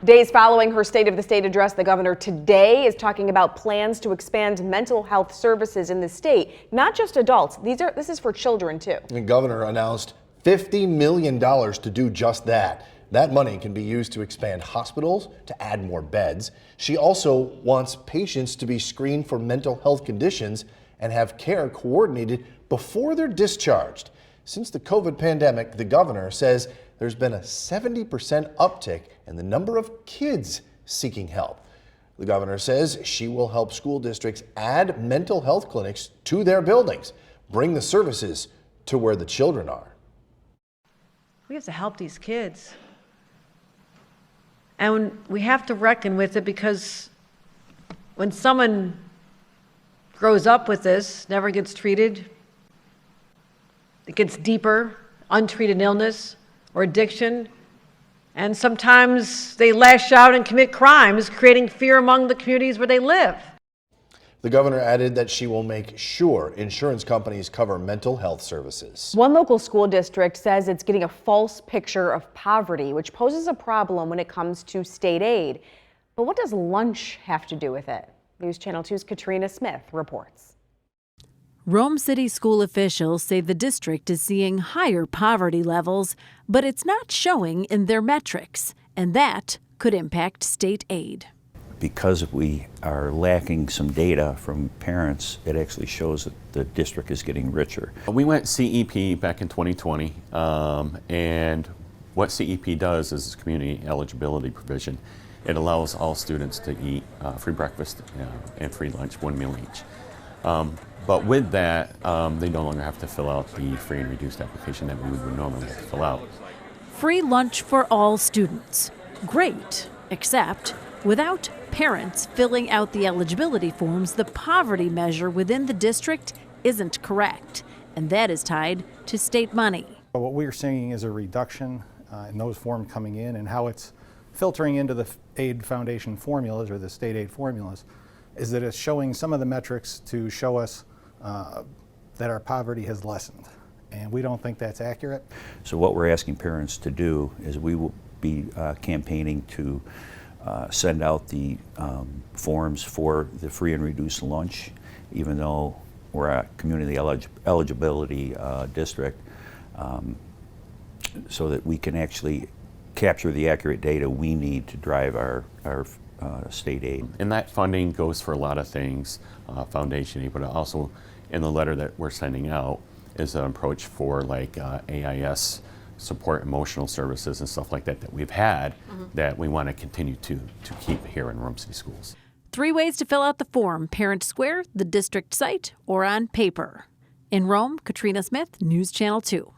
Days following her State of the State address, the governor today is talking about plans to expand mental health services in the state, not just adults. This is for children too. The governor announced $50 million to do just that. That money can be used to expand hospitals, to add more beds. She also wants patients to be screened for mental health conditions and have care coordinated before they're discharged. Since the COVID pandemic, the governor says there's been a 70% uptick in the number of kids seeking help. The governor says she will help school districts add mental health clinics to their buildings, bring the services to where the children are. We have to help these kids. And we have to reckon with it, because when someone grows up with this, never gets treated, it gets deeper, untreated illness or addiction, and sometimes they lash out and commit crimes, creating fear among the communities where they live. The governor added that she will make sure insurance companies cover mental health services. One local school district says it's getting a false picture of poverty, which poses a problem when it comes to state aid. But what does lunch have to do with it? News Channel 2's Katrina Smith reports. Rome City school officials say the district is seeing higher poverty levels, but it's not showing in their metrics, and that could impact state aid. Because we are lacking some data from parents, it actually shows that the district is getting richer. We went CEP back in 2020, and what CEP does is Community Eligibility Provision. It allows all students to eat free breakfast and free lunch, one meal each. But with that, they no longer have to fill out the free and reduced application that we would normally have to fill out. Free lunch for all students. Great, except without parents filling out the eligibility forms, the poverty measure within the district isn't correct, and that is tied to state money. What we're seeing is a reduction in those forms coming in, and how it's filtering into the aid foundation formulas, or the state aid formulas, is that it's showing some of the metrics to show us that our poverty has lessened, and we don't think that's accurate. So what we're asking parents to do is we will be campaigning to send out the forms for the free and reduced lunch, even though we're a community eligibility district, so that we can actually capture the accurate data we need to drive our state aid. And that funding goes for a lot of things, foundation aid, but also in the letter that we're sending out is an approach for like AIS support, emotional services and stuff like that that we've had that we want to continue to keep here in Rome City Schools. 3 ways to fill out the form: Parent Square, the district site, or on paper. In Rome, Katrina Smith, News Channel 2.